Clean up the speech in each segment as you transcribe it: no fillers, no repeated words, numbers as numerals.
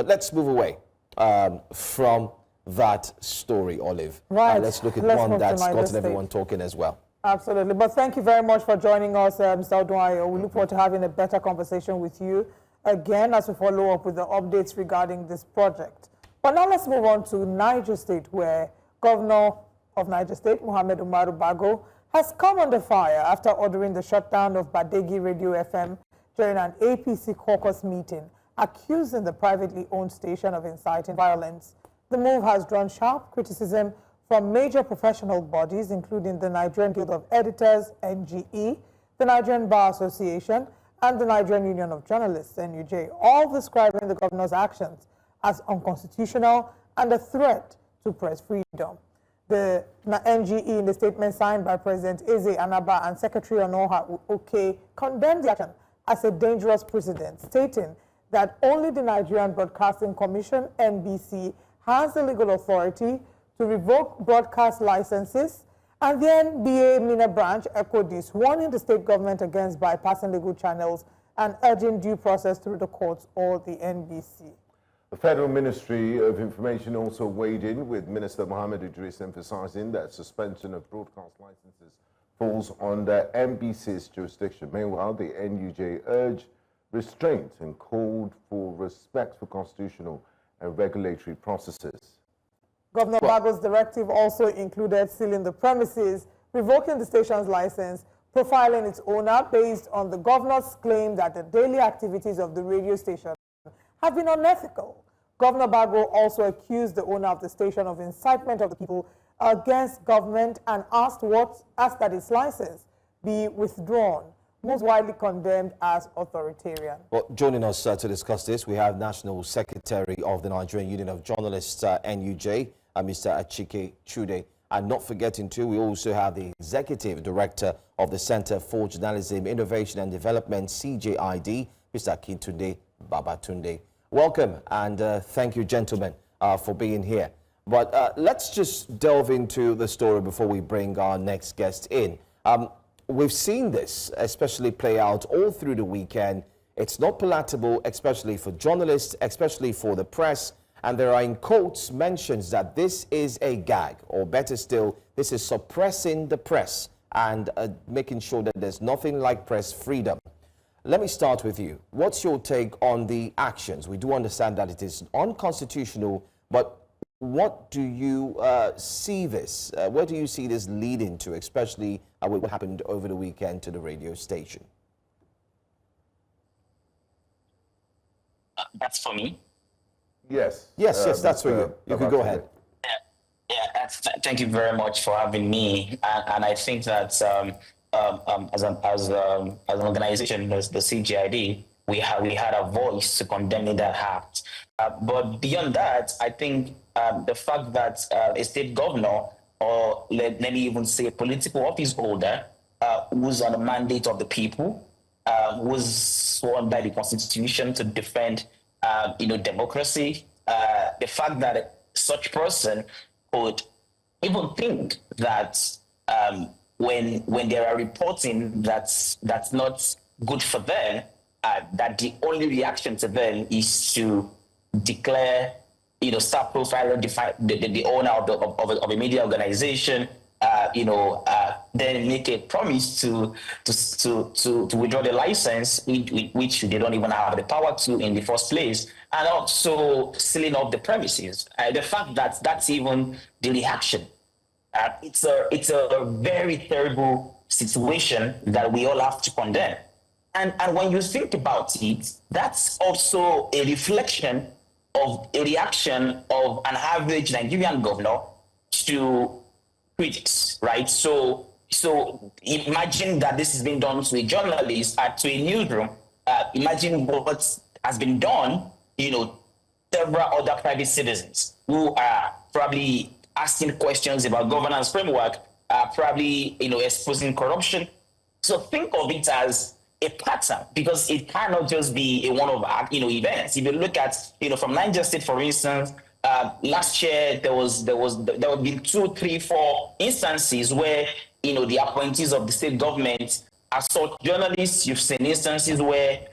But let's move away from that story, Olive. Right. Let's look at one that's gotten everyone talking as well. Absolutely. But thank you very much for joining us, Mr. Odunayo. We look forward to having a better conversation with you again as we follow up with the updates regarding this project. But now let's move on to Niger State, where Governor of Niger State, Mohammed Umaru Bago, has come under fire after ordering the shutdown of Badeggi Radio FM during an APC caucus meeting, accusing the privately owned station of inciting violence. The move has drawn sharp criticism from major professional bodies, including the Nigerian Guild of Editors, NGE, the Nigerian Bar Association, and the Nigerian Union of Journalists, NUJ, all describing the governor's actions as unconstitutional and a threat to press freedom. The NGE, in the statement signed by President Eze Anaba and Secretary Onoha Oke, condemned the action as a dangerous precedent, stating that only the Nigerian Broadcasting Commission, NBC, has the legal authority to revoke broadcast licenses, and the NBA MENA branch echoed this, warning the state government against bypassing legal channels and urging due process through the courts or the NBC. The Federal Ministry of Information also weighed in, with Minister Mohammed Idris emphasizing that suspension of broadcast licenses falls under NBC's jurisdiction. Meanwhile, the NUJ urged restraint and called for respect for constitutional and regulatory processes. Governor Bago's directive also included sealing the premises, revoking the station's license, profiling its owner based on the governor's claim that the daily activities of the radio station have been unethical. Governor Bago also accused the owner of the station of incitement of the people against government and asked that its license be withdrawn, most widely condemned as authoritarian. Well, joining us to discuss this, we have National Secretary of the Nigerian Union of Journalists, NUJ, Mr. Achike Chude. And not forgetting too, we also have the Executive Director of the Center for Journalism, Innovation and Development, CJID, Mr. Akintunde Babatunde. Welcome, and thank you, gentlemen, for being here. But let's just delve into the story before we bring our next guest in. We've seen this especially play out all through the weekend. It's not palatable, especially for journalists, especially for the press. And there are, in quotes, mentions that this is a gag, or better still, this is suppressing the press and making sure that there's nothing like press freedom. Let me start with you. What's your take on the actions? We do understand that it is unconstitutional, but what do you see this? Where do you see this leading to, especially with what happened over the weekend to the radio station? That's for me. Yes. Yes, that's for you. You can go ahead. Thank you very much for having me. And I think that as an organization, the CGID, we had a voice to condemning that act. But beyond that, I think the fact that a state governor, or let me even say a political office holder, who's on the mandate of the people, was sworn by the Constitution to defend democracy. The fact that such person could even think that when they are reporting that's not good for them, that the only reaction to them is to declare, start profiling the owner of a media organization, then make a promise to withdraw the license, which they don't even have the power to in the first place, and also sealing up the premises. The fact that that's even the reaction, it's a very terrible situation that we all have to condemn. And when you think about it, that's also a reflection of a reaction of an average Nigerian governor to critics, right? So imagine that this is being done to a journalist, to a newsroom. Imagine what has been done, several other private citizens who are probably asking questions about governance framework, probably, exposing corruption. So think of it as a pattern, because it cannot just be a one-off, events. If you look at, from Niger State, for instance, last year there have been 2, 3, 4 instances where the appointees of the state government assault journalists. You've seen instances where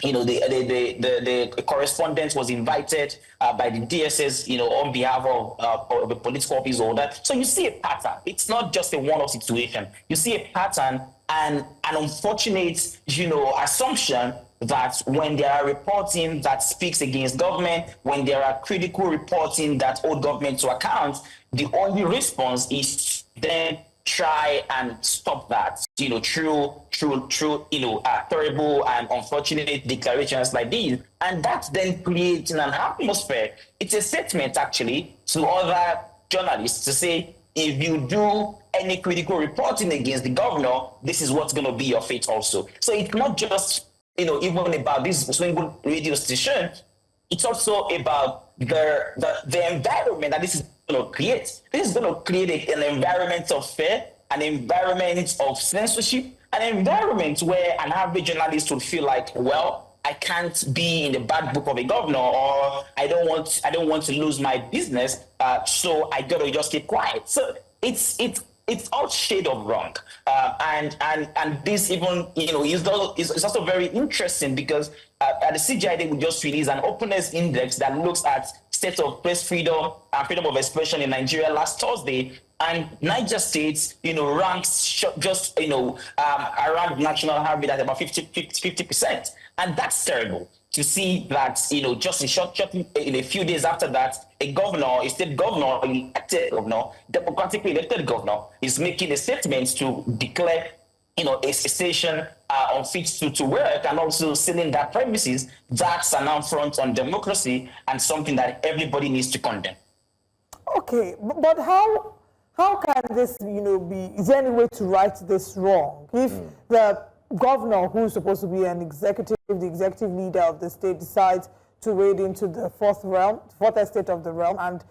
the correspondent was invited by the DSS, on behalf of the political office holder. So you see a pattern. It's not just a one-off situation. You see a pattern and an unfortunate, assumption that when there are reporting that speaks against government, when there are critical reporting that hold government to account, the only response is then try and stop that, through terrible and unfortunate declarations like these. And that then creates an atmosphere. It's a statement actually to other journalists to say, if you do any critical reporting against the governor, this is what's going to be your fate also. So it's not just, even about this single radio station, it's also about the environment that this is going to create. This is going to create an environment of fear, an environment of censorship, an environment where an average journalist would feel like, well, I can't be in the bad book of a governor, or I don't want to lose my business, so I gotta just keep quiet. So it's all shade of wrong, and this even is also very interesting because at the CGID we just released an openness index that looks at state of press freedom and freedom of expression in Nigeria last Thursday. And Niger State, ranks just, around national average at about 50%. And that's terrible to see that, just in a few days after that, a state governor, elected governor, democratically elected governor, is making a statement to declare, a station unfit to work and also sealing that premises. That's an affront on democracy and something that everybody needs to condemn. Okay, but how can this, be, is there any way to right this wrong? If the governor, who's supposed to be the executive leader of the state, decides to wade into the fourth estate of the realm and,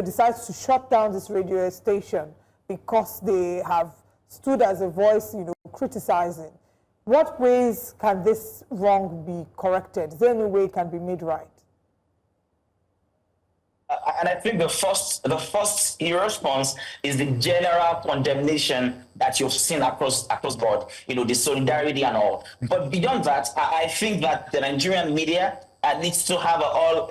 decides to shut down this radio station because they have stood as a voice, criticizing, what ways can this wrong be corrected? Is there any way it can be made right? And I think the first response is the general condemnation that you've seen across board, the solidarity and all. But beyond that, I think that the Nigerian media needs to have a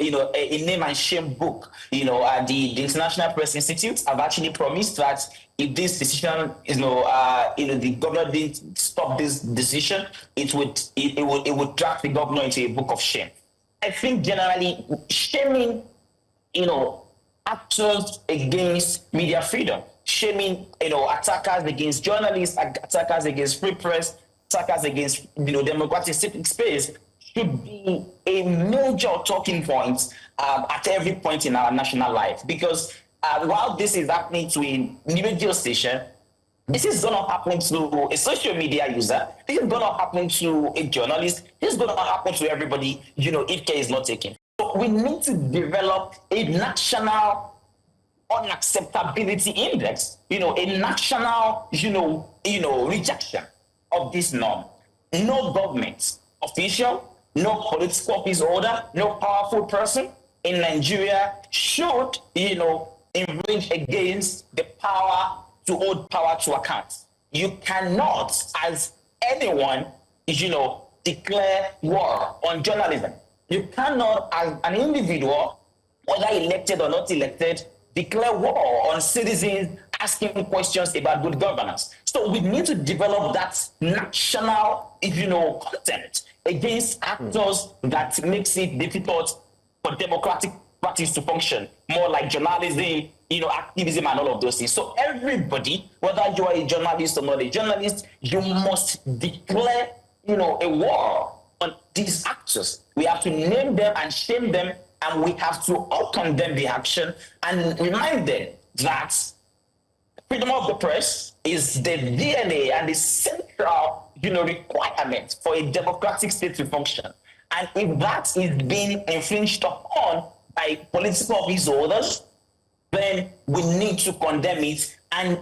name and shame book. The International Press Institute have actually promised that if this decision, the governor didn't stop this decision, it would drag the governor into a book of shame. I think generally shaming actors against media freedom, shaming, attackers against journalists, attackers against free press, attackers against, democratic space should be a major talking point at every point in our national life. Because while this is happening to a radio station, this is going to happen to a social media user. This is going to happen to a journalist. This is going to happen to everybody, if care is not taken. We need to develop a national unacceptability index, a national, rejection of this norm. No government official, no political office holder, no powerful person in Nigeria should, infringe against the power to hold power to account. You cannot, as anyone, declare war on journalism. You cannot, as an individual, whether elected or not elected, declare war on citizens asking questions about good governance. So we need to develop that national, content against actors that makes it difficult for democratic parties to function, more like journalism, activism and all of those things. So everybody, whether you are a journalist or not a journalist, you must declare, a war on these actors. We have to name them and shame them, and we have to all condemn the action and remind them that freedom of the press is the DNA and the central, requirement for a democratic state to function. And if that is being infringed upon by political office holders, then we need to condemn it, and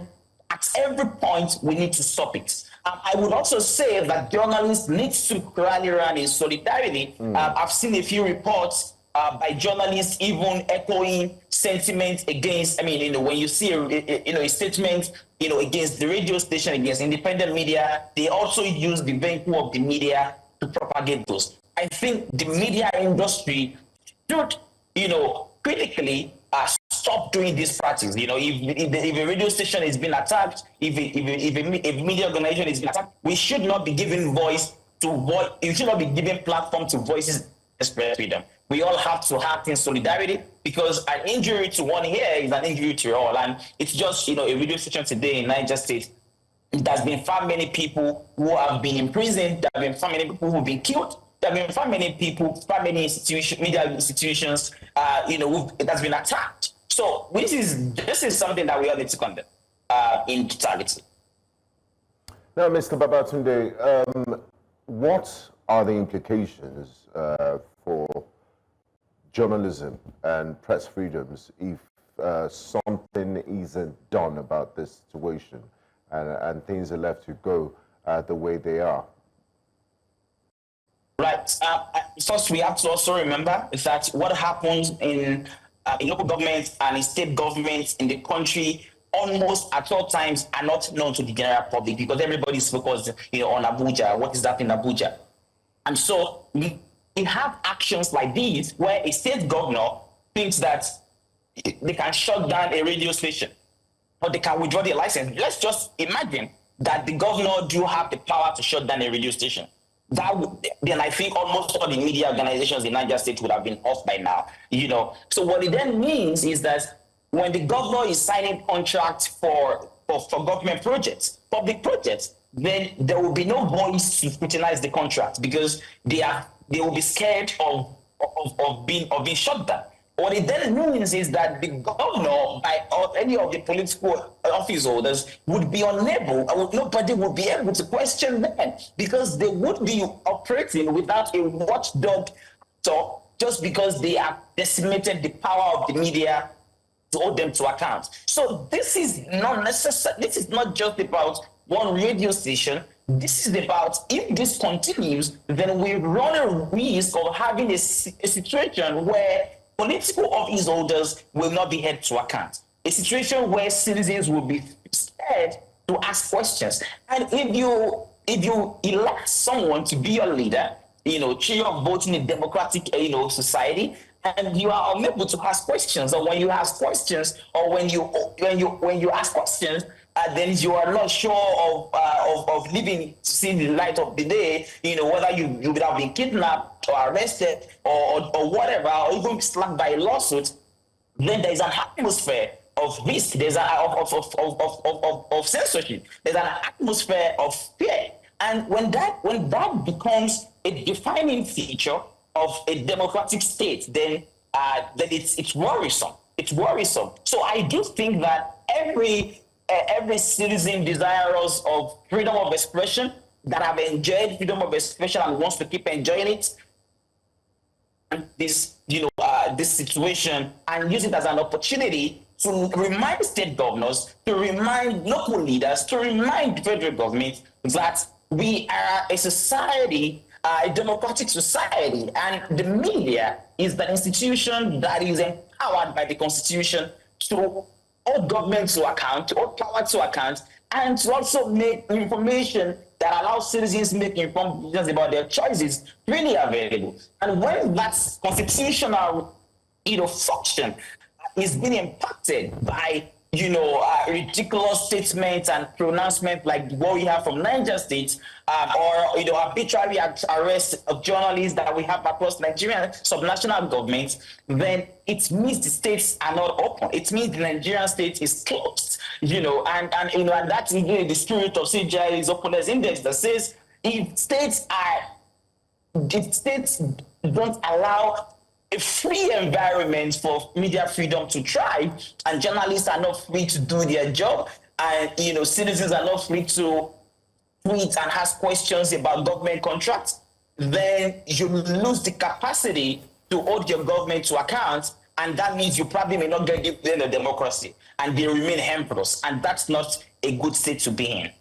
at every point we need to stop it. I would also say that journalists need to rally around in solidarity. I've seen a few reports by journalists even echoing sentiment against, when you see a statement, against the radio station, against independent media, they also use the vehicle of the media to propagate those. I think the media industry should, critically stop doing this practice. If a radio station is being attacked, if a media organization is being attacked, we should not be giving voice to voice. You should not be giving platform to voices express freedom. We all have to act in solidarity, because an injury to one ear is an injury to all. And it's just, a radio station today in Niger State. There's been far many people who have been imprisoned. There have been far many people who've been killed. There have been far many people, far many institutions, media institutions, it has been attacked. So this is something that we all need to condemn in totality. Now, Mr. Babatunde, what are the implications for journalism and press freedoms if something isn't done about this situation and things are left to go the way they are? Right. First, we have to also remember that what happens in local governments and in state governments in the country almost at all times are not known to the general public, because everybody is focused, on Abuja. What is that in Abuja? And so we have actions like these where a state governor thinks that they can shut down a radio station or they can withdraw the license. Let's just imagine that the governor do have the power to shut down a radio station. Then I think almost all the media organizations in Niger State would have been off by now, So what it then means is that when the governor is signing contracts for government projects, public projects, then there will be no voice to scrutinize the contract, because they will be scared of being shut down. What it then means is that the governor, or any of the political office holders, would be unable, nobody would be able to question them, because they would be operating without a watchdog, just because they have decimated the power of the media to hold them to account. So this is not necessary. This is not just about one radio station. This is about, if this continues, then we run a risk of having a situation where political office holders will not be held to account. A situation where citizens will be scared to ask questions. And if you elect someone to be your leader, chair of voting in a democratic, society, and you are unable to ask questions, or when you ask questions, or when you ask questions, then you are not sure of living to see the light of the day, whether you would have been kidnapped or arrested or whatever, or even slapped by a lawsuit, then there is an atmosphere of risk. There's of censorship. There's an atmosphere of fear. And when that becomes a defining feature of a democratic state, then it's worrisome. It's worrisome. So I do think that every citizen desirous of freedom of expression, that have enjoyed freedom of expression and wants to keep enjoying it, and this situation, and use it as an opportunity to remind state governors, to remind local leaders, to remind the federal government that we are a society, a democratic society, and the media is the institution that is empowered by the Constitution to hold government to account, to hold power to account, and to also make information that allows citizens to make informed decisions about their choices really available. And when that constitutional, function is being impacted by, ridiculous statements and pronouncements like what we have from Niger State, or arbitrary arrests of journalists that we have across Nigerian subnational governments, then it means the states are not open. It means the Nigerian state is closed, and that's the spirit of CGI's openness index that says if states don't allow a free environment for media freedom to thrive, and journalists are not free to do their job, and citizens are not free to tweet and ask questions about government contracts, then you lose the capacity to hold your government to account, and that means you probably may not get the democracy, and they remain emperors, and that's not a good state to be in.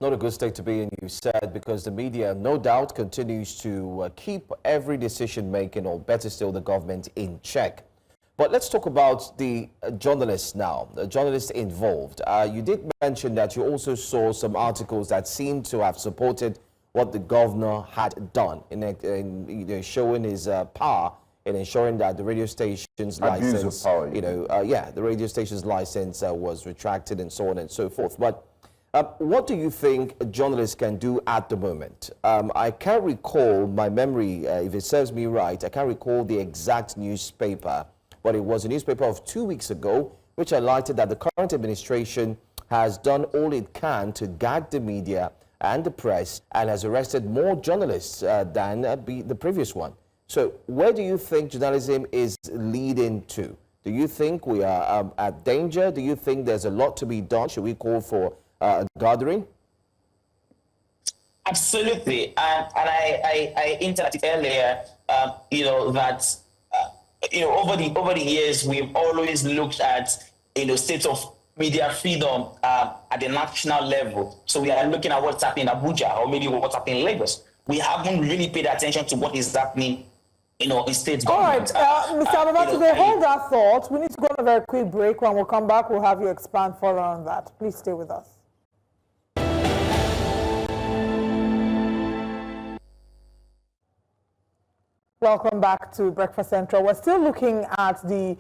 Not a good state to be in, you said, because the media, no doubt, continues to keep every decision-making, or better still, the government in check. But let's talk about the journalists now, the journalists involved. You did mention that you also saw some articles that seemed to have supported what the governor had done in showing his power in ensuring that the radio station's license, power, the radio station's license was retracted and so on and so forth. But what do you think a journalist can do at the moment? I can't recall, my memory, if it serves me right, I can't recall the exact newspaper, but it was a newspaper of 2 weeks ago, which highlighted that the current administration has done all it can to gag the media and the press and has arrested more journalists than the previous one. So where do you think journalism is leading to? Do you think we are at danger? Do you think there's a lot to be done? Should we call for a gathering? Absolutely, and I hinted at it earlier. That over the years we've always looked at state of media freedom at the national level. So we are looking at what's happening in Abuja or maybe what's happening in Lagos. We haven't really paid attention to what is happening, in state government. All right, Mr. Babatunde, hold that thought. We need to go on a very quick break. When we come back, we'll have you expand further on that. Please stay with us. Welcome back to Breakfast Central. We're still looking at the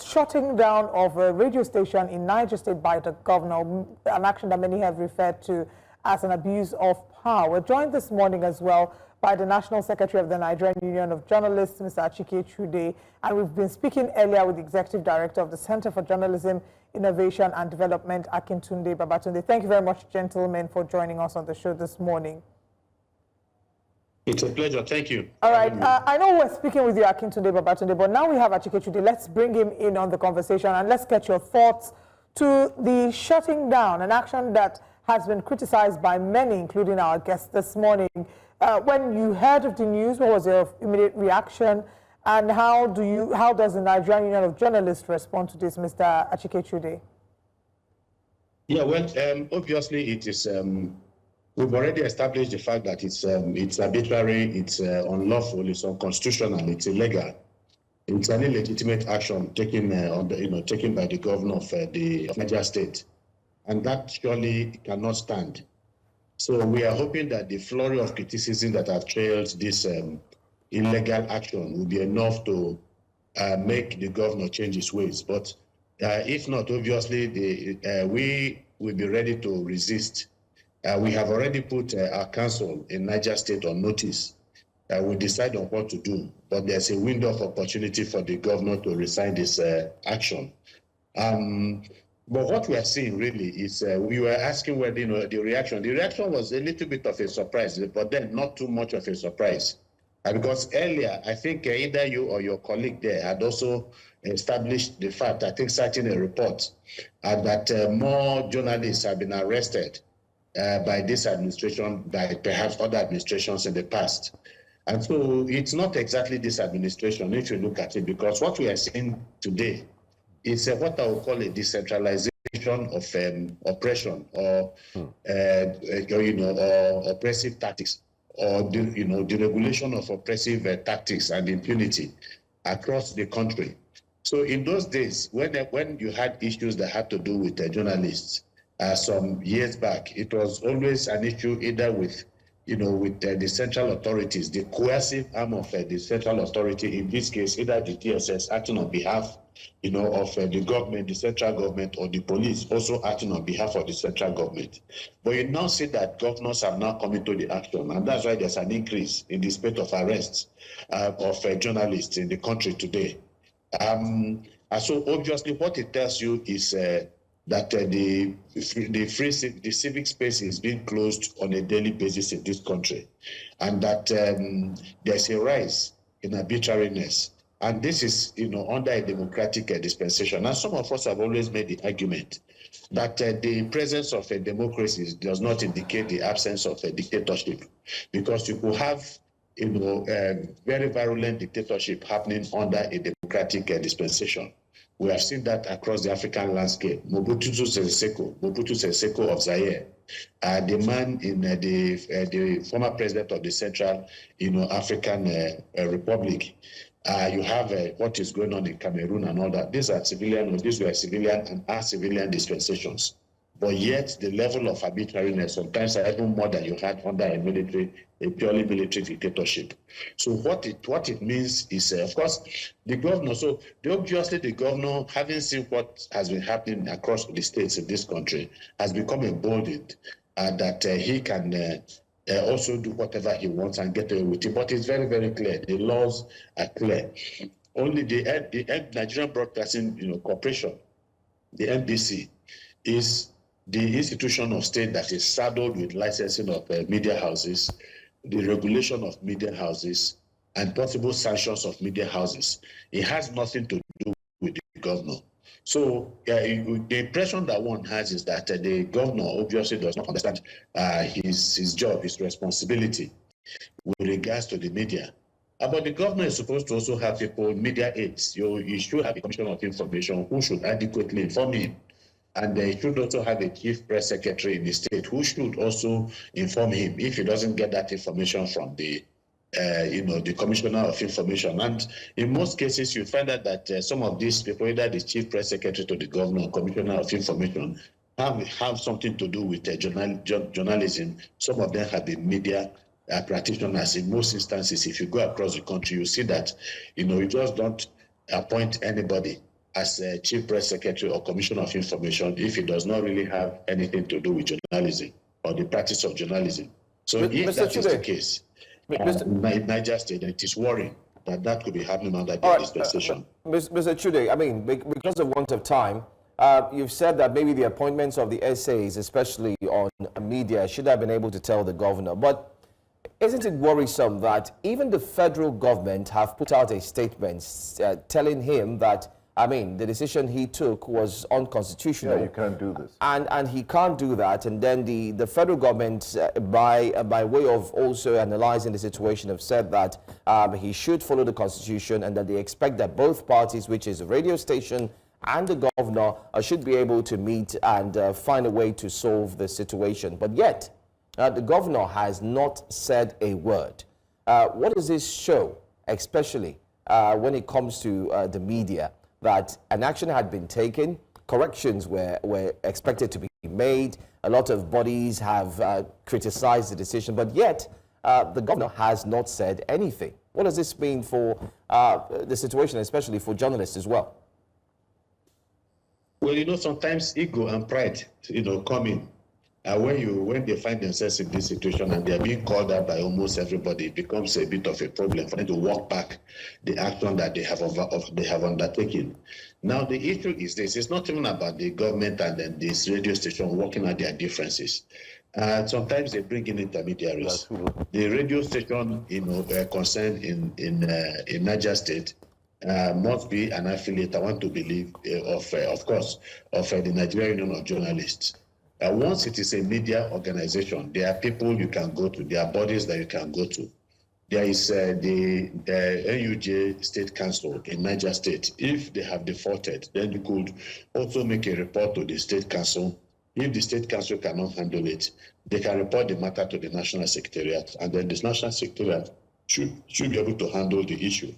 shutting down of a radio station in Niger State by the governor, an action that many have referred to as an abuse of power. We're joined this morning as well by the National Secretary of the Nigerian Union of Journalists, Mr. Achike Chude, and we've been speaking earlier with the Executive Director of the Center for Journalism, Innovation and Development, Akintunde Babatunde. Thank you very much, gentlemen, for joining us on the show this morning. It's a pleasure. Thank you. All right. I know we're speaking with you, Akintunde Babatunde, but now we have Achike Chude. Let's bring him in on the conversation and let's get your thoughts to the shutting down, an action that has been criticized by many, including our guests this morning. When you heard of the news, what was your immediate reaction, and how does the Nigerian Union of Journalists respond to this, Mr. Achike Chude? Yeah, well, obviously it is. We've already established the fact that it's arbitrary, it's unlawful, it's unconstitutional, it's illegal. It's an illegitimate action taken taken by the governor of Niger State, and that surely cannot stand. So we are hoping that the flurry of criticism that have trailed this illegal action will be enough to make the governor change his ways. But if not, obviously we will be ready to resist. We have already put our council in Niger State on notice. We'll decide on what to do, but there's a window of opportunity for the governor to resign this action. But what we are seeing really is we were asking whether the reaction. The reaction was a little bit of a surprise, but then not too much of a surprise, because earlier I think either you or your colleague there had also established the fact. I think citing a report that more journalists have been arrested by this administration, by perhaps other administrations in the past. And so it's not exactly this administration, if you look at it, because what we are seeing today is what I would call a decentralization of oppression or oppressive tactics, or the regulation of oppressive tactics and impunity across the country. So in those days, when you had issues that had to do with journalists, some years back, it was always an issue either with the central authorities, the coercive arm of the central authority, in this case, either the DSS acting on behalf, of the government, the central government, or the police also acting on behalf of the central government. But you now see that governors have now come into the action, and that's why there's an increase in the spate of arrests of journalists in the country today. And so obviously what it tells you is that the civic space is being closed on a daily basis in this country, and that there's a rise in arbitrariness. And this is, under a democratic dispensation. And some of us have always made the argument that the presence of a democracy does not indicate the absence of a dictatorship, because you could have, very virulent dictatorship happening under a democratic dispensation. We have seen that across the African landscape. Mobutu Sese Seko of Zaire, the man in the former president of the Central, African Republic. You have what is going on in Cameroon and all that. These were civilian and are civilian dispensations. but yet the level of arbitrariness sometimes are even more than you had under a purely military dictatorship. So what it means is, of course, the governor. So obviously the governor, having seen what has been happening across the states in this country, has become emboldened that he can also do whatever he wants and get away with it. But it's very, very clear. The laws are clear. Only the Nigerian Broadcasting Corporation, the NBC, is the institution of state that is saddled with licensing of media houses, the regulation of media houses, and possible sanctions of media houses. It has nothing to do with the governor. So the impression that one has is that the governor obviously does not understand his job, his responsibility with regards to the media. But the governor is supposed to also have people, media aides. You should have a commissioner of information who should adequately inform him. And they should also have a chief press secretary in the state who should also inform him if he doesn't get that information from the commissioner of information. And in most cases, you find out that some of these people, either the chief press secretary to the governor or commissioner of information, have something to do with journalism. Some of them have been media practitioners. In most instances, if you go across the country, you see that you just don't appoint anybody as a chief press secretary or commissioner of information if it does not really have anything to do with journalism or the practice of journalism. So if that is the case, in Niger State, it is worrying that could be happening under the dispensation. Mr. Chude, I mean, because of want of time, you've said that maybe the appointments of the SAs, especially on media, should have been able to tell the governor. But isn't it worrisome that even the federal government have put out a statement telling him that, I mean, the decision he took was unconstitutional. Yeah, you can't do this. And he can't do that. And then the federal government, by way of also analyzing the situation, have said that he should follow the constitution and that they expect that both parties, which is the radio station and the governor, should be able to meet and find a way to solve the situation. But yet, the governor has not said a word. What does this show, especially when it comes to the media? That an action had been taken, corrections were expected to be made, a lot of bodies have criticized the decision, but yet the governor has not said anything. What does this mean for the situation, especially for journalists as well? Well, sometimes ego and pride, come in. When they find themselves in this situation and they are being called out by almost everybody, it becomes a bit of a problem for them to walk back the action that they have undertaken. Now, the issue is this: it's not even about the government and then this radio station working out their differences. Sometimes they bring in intermediaries. The radio station, concerned in Niger State, must be an affiliate, I want to believe, of the Nigerian Union of Journalists. Once it is a media organization, there are people you can go to, there are bodies that you can go to. There is the NUJ State Council in Niger State. If they have defaulted, then you could also make a report to the State Council. If the State Council cannot handle it, they can report the matter to the National Secretariat, and then the National Secretariat should be able to handle the issue.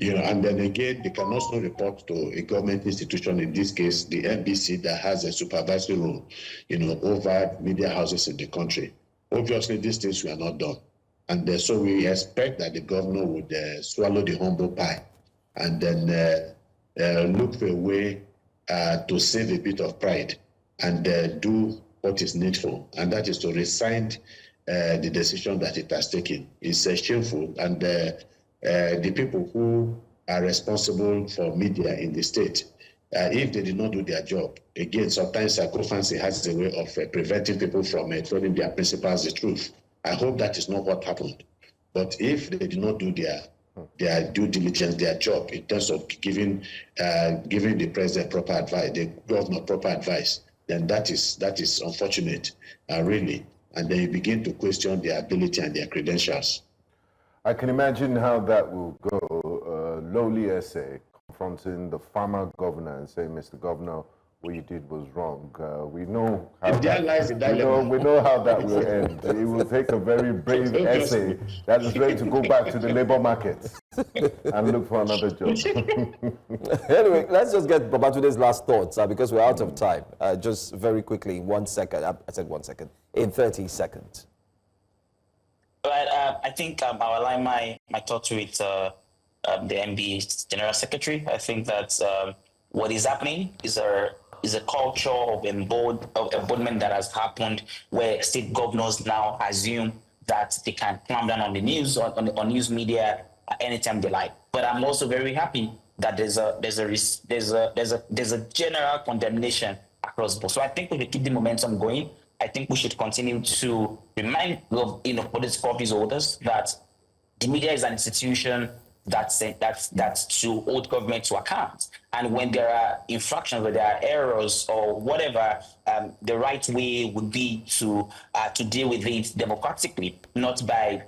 And then again, they can also report to a government institution, in this case, the NBC, that has a supervisory role, over media houses in the country. Obviously, these things were not done. And so we expect that the governor would swallow the humble pie and then look for a way to save a bit of pride and do what is needful. And that is to resign the decision that it has taken. It's shameful. And the people who are responsible for media in the state, if they did not do their job, again, sometimes psychophancy has a way of preventing people from telling their principals the truth. I hope that is not what happened. But if they did not do their due diligence, their job in terms of giving the president proper advice, the governor proper advice, then that is unfortunate, really. And then you begin to question their ability and their credentials. I can imagine how that will go. Lowly essay confronting the former governor and saying, Mr. Governor, what you did was wrong. We know how If there lies a dilemma. we know how that will end. It will take a very brave essay that is ready to go back to the labor market and look for another job. Anyway, let's just get Babatude's last thoughts because we're out of time. Just very quickly, in 1 second. I said 1 second. In 30 seconds. But I think I'll align my thoughts with the MB's General Secretary. I think that what is happening is a culture of embodiment that has happened where state governors now assume that they can clamp down on the news, on news media anytime they like. But I'm also very happy that there's a general condemnation across the board. So I think we should keep the momentum going. I think we should continue to remind political office holders that the media is an institution that's to hold government to account. And when there are infractions, or there are errors or whatever, the right way would be to deal with it democratically, not by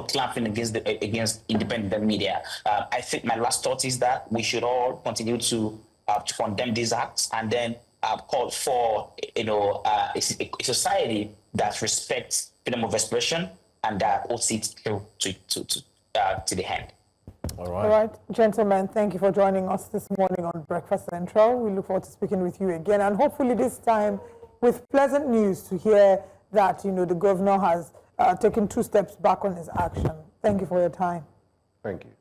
clamping against independent media. I think my last thought is that we should all continue to condemn these acts and then call for a society that respects freedom of expression and that holds it through to the end. All right. All right, gentlemen, thank you for joining us this morning on Breakfast Central. We look forward to speaking with you again, and hopefully this time with pleasant news to hear that the governor has taken 2 steps back on his action. Thank you for your time. Thank you.